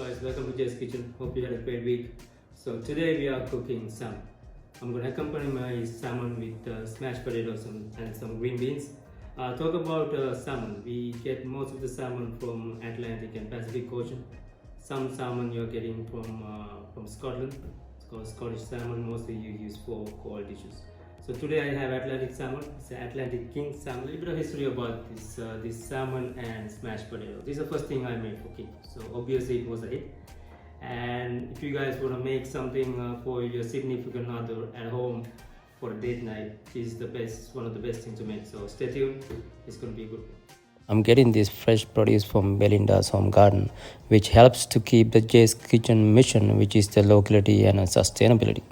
guys, welcome to Jay's Kitchen. Hope you had a great week. So today we are cooking salmon. I'm going to accompany my salmon with smashed potatoes and some green beans. Talk about salmon. We get most of the salmon from Atlantic and Pacific Ocean. Some salmon you're getting from Scotland. It's called Scottish salmon, mostly you use for cold dishes. So today I have Atlantic salmon. It's an Atlantic king salmon. A little bit of history about this salmon and smashed potato. This is the first thing I made for kids. So obviously it was a hit. And if you guys want to make something for your significant other at home for a date night, this is the best, one of the best things to make. So stay tuned. It's going to be a good one. I'm getting this fresh produce from Belinda's home garden, which helps to keep the Jay's Kitchen mission, which is the locality and sustainability.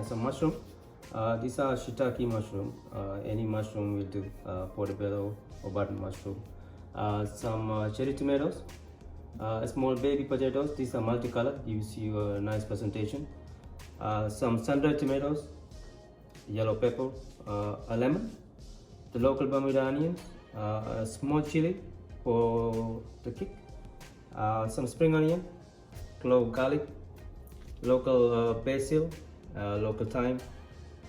Some mushroom. These are shiitake mushroom. Any mushroom will do, portobello or button mushroom. Some cherry tomatoes. Small baby potatoes. These are multicolored. You see a nice presentation. Some sun-dried tomatoes, yellow pepper, a lemon, the local Bermuda onions, a small chili for the kick, some spring onion, clove garlic, local basil, local thyme,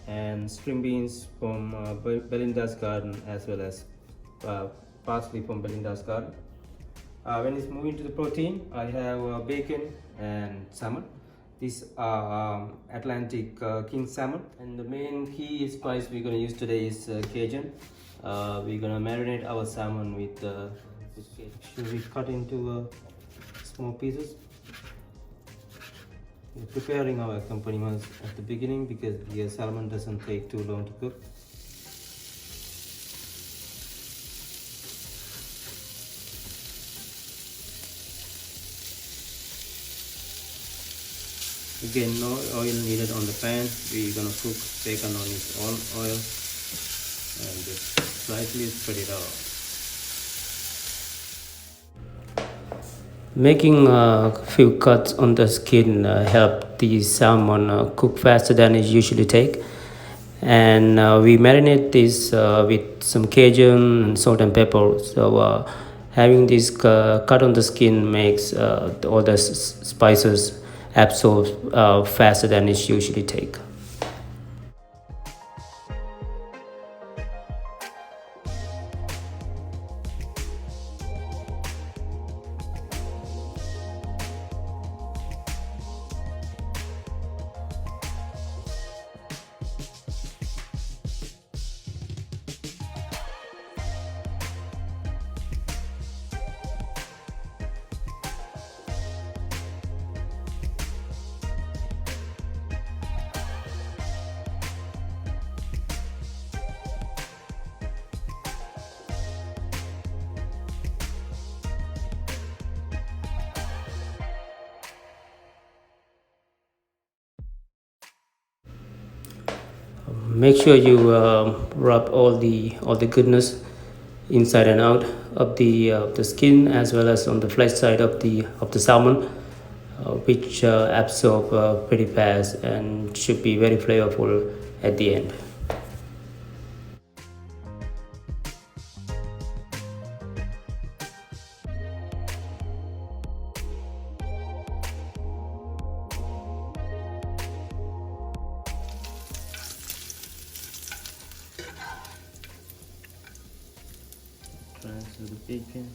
and string beans from Belinda's garden, as well as parsley from Belinda's garden. When it's moving to the protein, I have bacon and salmon. These are Atlantic king salmon, and the main key spice we're going to use today is Cajun. We're going to marinate our salmon with Cajun. Should we cut into small pieces? We're preparing our accompaniments at the beginning because the salmon doesn't take too long to cook. Again, no oil needed on the pan. We're gonna cook bacon on its own oil and just slightly spread it out. Making a few cuts on the skin help the salmon cook faster than it usually take. And we marinate this with some Cajun and salt and pepper. So having this cut on the skin makes all the spices absorb faster than it usually take. Make sure you rub all the goodness inside and out of the skin, as well as on the flesh side of the salmon, which absorb pretty fast and should be very flavorful at the end. Transfer the bacon.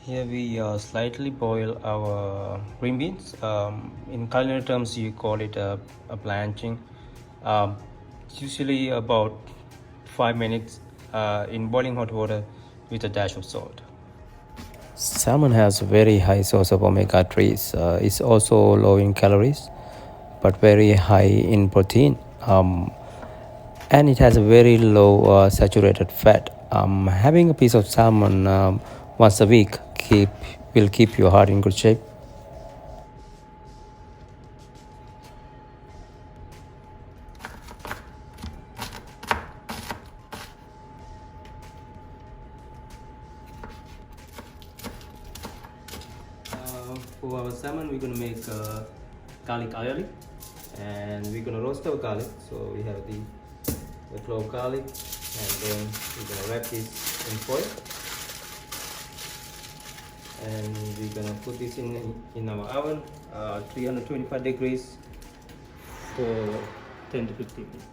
Here we slightly boil our green beans. In culinary terms, you call it a blanching. It's usually about 5 minutes in boiling hot water with a dash of salt. Salmon has a very high source of omega-3s. It's also low in calories, but very high in protein. And it has a very low saturated fat. Having a piece of salmon once a week will keep your heart in good shape. For our salmon, we're going to make garlic aioli, and we're going to roast our garlic. So we have the clove garlic, And then we're gonna wrap this in foil, and we're gonna put this in our oven, 325 degrees for 10 to 15 minutes.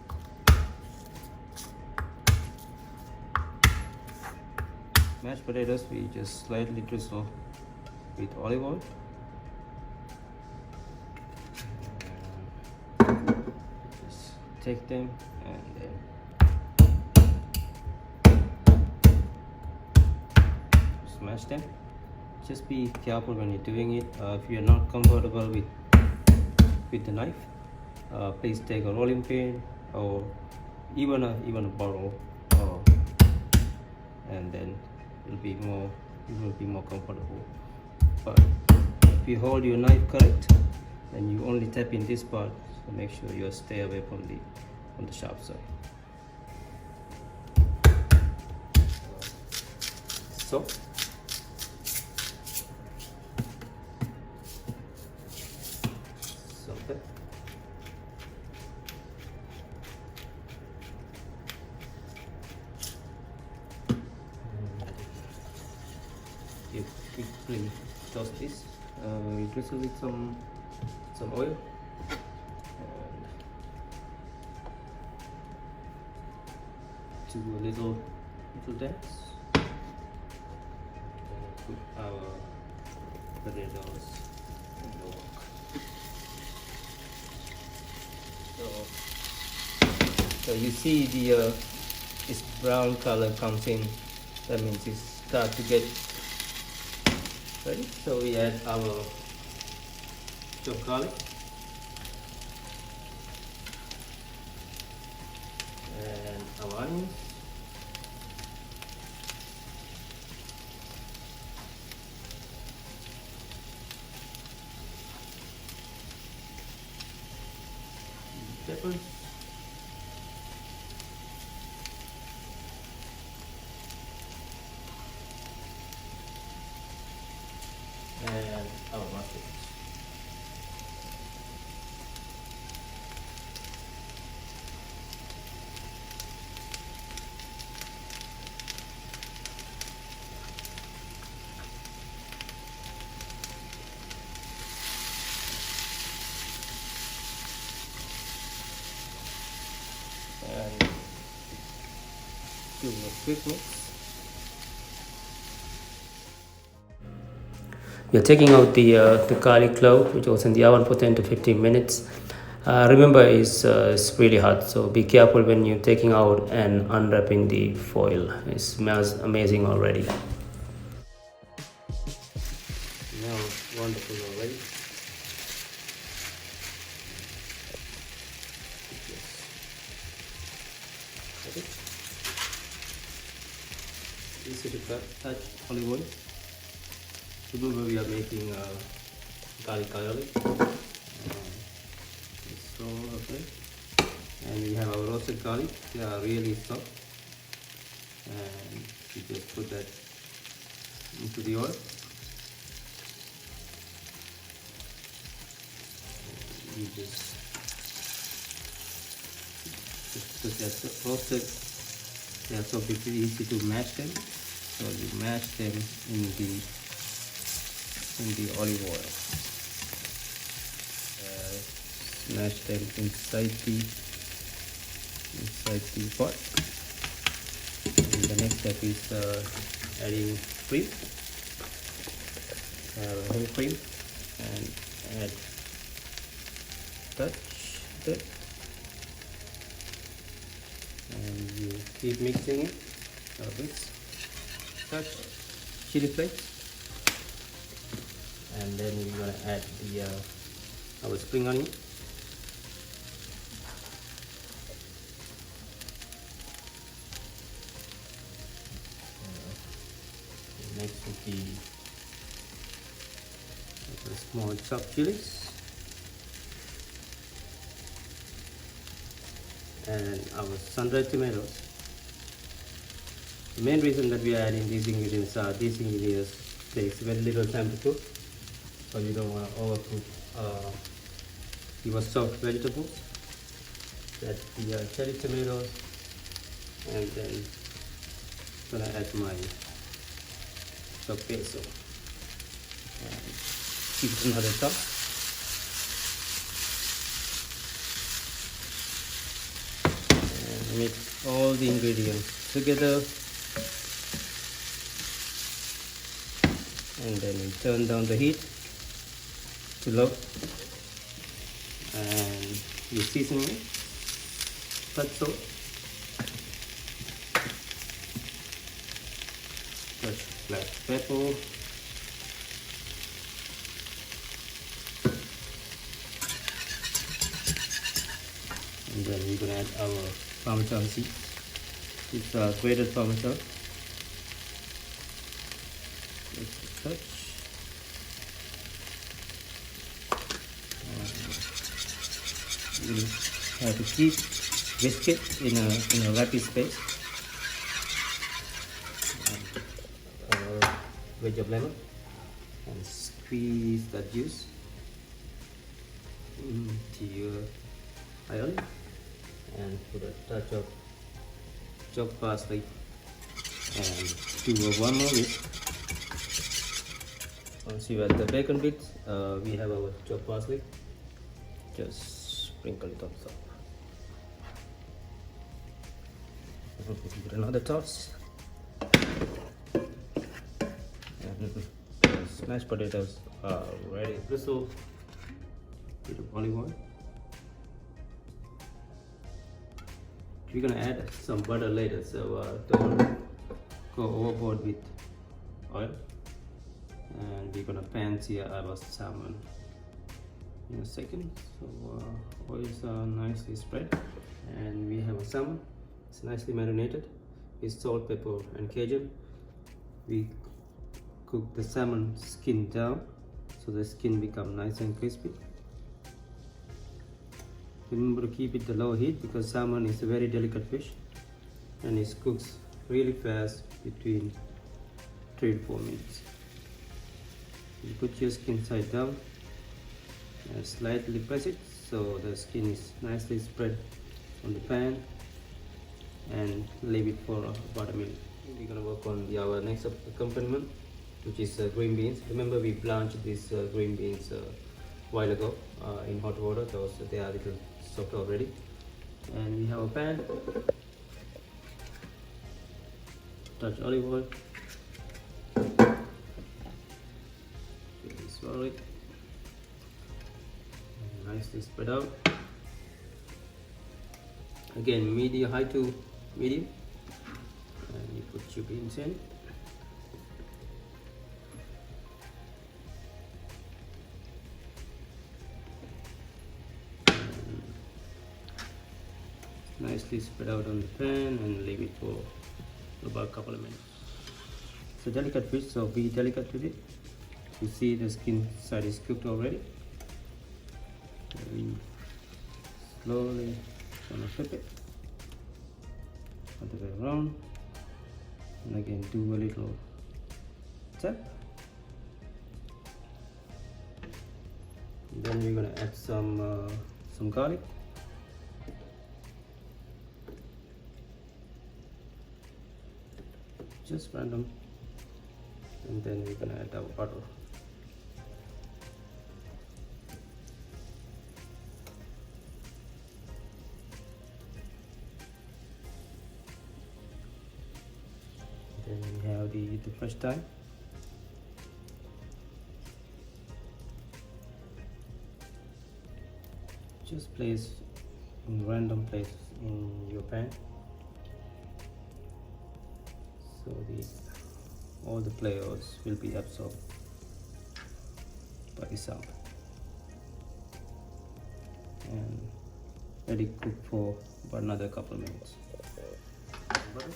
Mashed potatoes we just slightly drizzle with olive oil. Just take them and then smash them. Just be careful when you're doing it. If you're not comfortable with the knife, please take a rolling pin or even a bottle, and then it will be more comfortable. But if you hold your knife correct, then you only tap in this part, so make sure you stay away from the sharp side. So okay. You quickly toast this. You drizzle with some oil, and do a little dance. Put our potatoes in the wok. So you see this brown color comes in. That means it start to get ready. So we add our chopped garlic and our onions. Peppers. And our mushrooms. And do a quick mix. We are taking out the garlic clove, which was in the oven for 10 to 15 minutes. Remember, it's really hot, so be careful when you're taking out and unwrapping the foil. It smells amazing already. Now wonderful already. Okay. Easy to touch olive oil. Remember, we are making garlic aioli. So okay, and we have our roasted garlic. They are really soft, and you just put that into the oil. You just put that roasted. They are so pretty easy to mash them. So you mash them in the olive oil. Mash them inside the pot. And the next step is adding cream, whole cream, and add touch it, and you keep mixing it with touch chili flakes, and then we're gonna add our spring onion. Next with the small chopped chilies and our sun-dried tomatoes. The main reason that we are adding these ingredients are these ingredients takes very little time to cook, so you don't want to overcook your soft vegetables. That's the cherry tomatoes, And then gonna add my chopped basil and give it another toss. And mix all the ingredients together. And then we turn down the heat to low. And you season it, salt, fresh black pepper, and then we're gonna add our Parmesan seeds. It's grated Parmesan. Let's touch. You have to keep whisk it in a rapid space. Wedge of lemon and squeeze that juice into your iron and put a touch of chopped parsley and do one more whisk. Once you add the bacon bits, we have our chopped parsley. Just sprinkle it on top. Give it another toss. And smashed potatoes are ready. Drizzle a bit of olive oil. We're gonna add some butter later, so don't go overboard with oil. And we're gonna pan-sear our salmon in a second. So oils are nicely spread, and we have a salmon. It's nicely marinated with salt, pepper, and Cajun. We cook the salmon skin down so the skin become nice and crispy. Remember to keep it the low heat because salmon is a very delicate fish and it cooks really fast, between 3 to 4 minutes. You put your skin side down and slightly press it so the skin is nicely spread on the pan, and leave it for about a minute. We're gonna work on our next accompaniment, which is green beans. Remember, we blanched these green beans a while ago in hot water, so they are a little soft already. And we have a pan, touch olive oil, swirl it, and nicely spread out. Again, medium, high to medium, and you put your beans in. Nicely spread out on the pan and leave it for about a couple of minutes. It's a delicate fish, so be delicate with it. You see the skin side is cooked already. And slowly gonna flip it other way around, and again do a little tap. And then we're gonna add some garlic. Just random, and then we're gonna add our butter. Then we have the fresh thyme. Just place in random places in your pan, so all the flavors will be absorbed by the salmon. And let it cook for about another couple of minutes. Butter.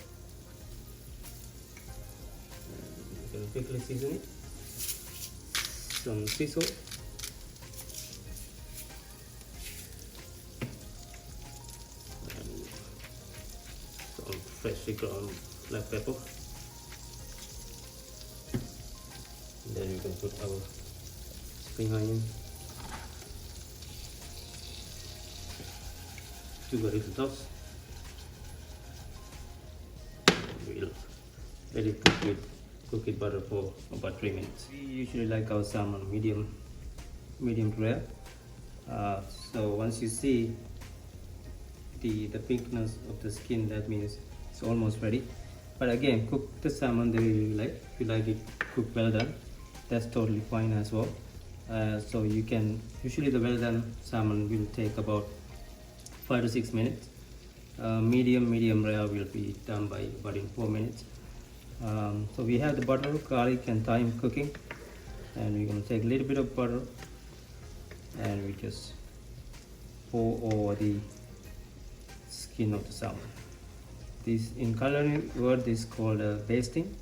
And you can quickly season it. Some sea salt. And some freshly ground black pepper. And then we can put our spring onion. Do a little toss. Let it cook it butter for about 3 minutes. We usually like our salmon medium to rare. So once you see the pinkness of the skin, that means it's almost ready. But again, cook the salmon the way you like. If you like it cooked well done, that's totally fine as well. So you can, usually the well done salmon will take about 5 to 6 minutes. Medium rare will be done by about in 4 minutes. So we have the butter, garlic and thyme cooking, and we're going to take a little bit of butter and we just pour over the skin of the salmon. This in culinary word is called basting.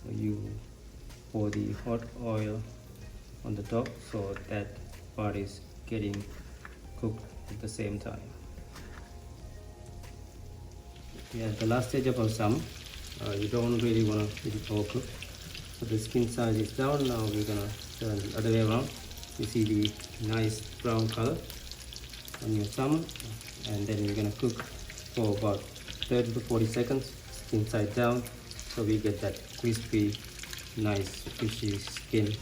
You pour the hot oil on the top so that part is getting cooked at the same time. Yeah, the last stage of our salmon. You don't really want to let it overcook. So the skin side is down. Now we're gonna turn the other way around. You see the nice brown color on your salmon, and then we're gonna cook for about 30 to 40 seconds, skin side down, so we get that crispy, nice fishy skin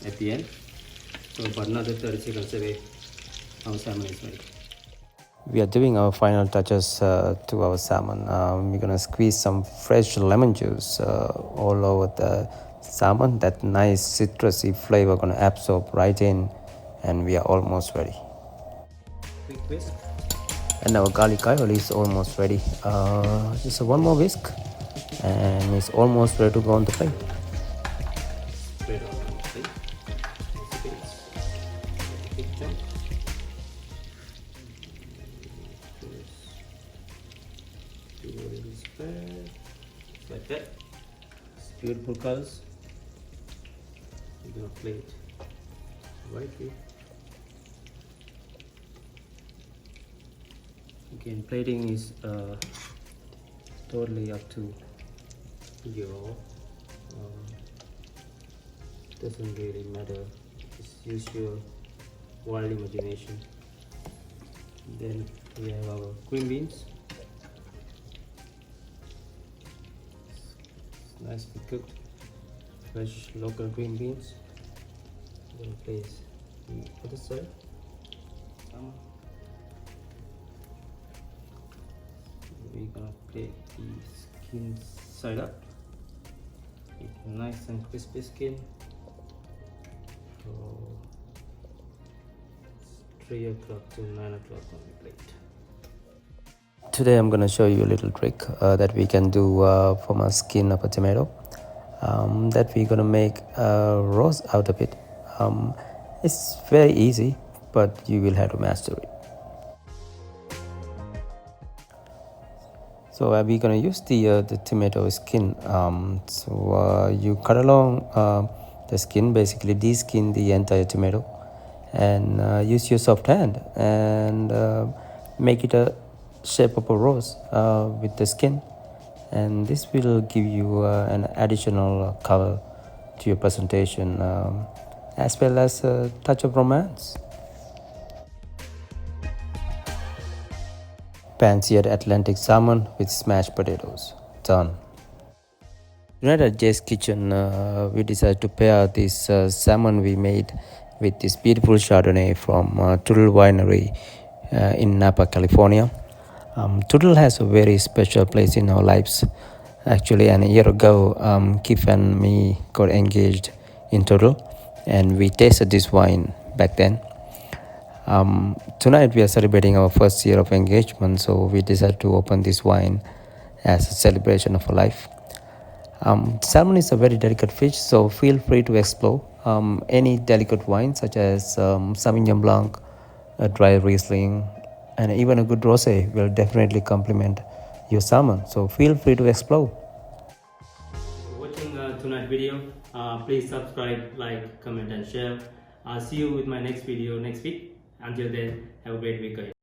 at the end. So about another 30 seconds away, our salmon is ready. We are doing our final touches to our salmon. We're gonna squeeze some fresh lemon juice all over the salmon. That nice citrusy flavor gonna absorb right in, and we are almost ready. Quick whisk. And our garlic aioli is almost ready. Just one more whisk, and it's almost ready to go on the plate. Spread on the plate. Big chunk. Spread like that. It's beautiful colors. We're gonna plate right here. Again, plating is totally up to you. Doesn't really matter. Just use your wild imagination. Then we have our green beans. It's nicely cooked, fresh local green beans. Then place the other side. We're gonna plate the skin side up. It's nice and crispy skin. So 3 o'clock to 9 o'clock on the plate. Today I'm gonna show you a little trick that we can do from a skin of a tomato. That we're gonna make a roast out of it. It's very easy, but you will have to master it. So we're gonna use the tomato skin. You cut along the skin, basically de-skin the entire tomato, and use your soft hand and make it a shape of a rose with the skin, and this will give you an additional color to your presentation, as well as a touch of romance. Pan-Seared Atlantic salmon with smashed potatoes. Done. Tonight at Jay's Kitchen, we decided to pair this salmon we made with this beautiful Chardonnay from Tuttle Winery in Napa, California. Tuttle has a very special place in our lives. Actually, a year ago, Kif and me got engaged in Tuttle, and we tasted this wine back then. Tonight we are celebrating our first year of engagement, so we decided to open this wine as a celebration of our life. Salmon is a very delicate fish, so feel free to explore any delicate wine such as Sauvignon Blanc, a dry Riesling, and even a good rosé will definitely complement your salmon, so feel free to explore. Watching tonight's video, please subscribe, like, comment and share. I'll see you with my next video next week. Until then, have a great week.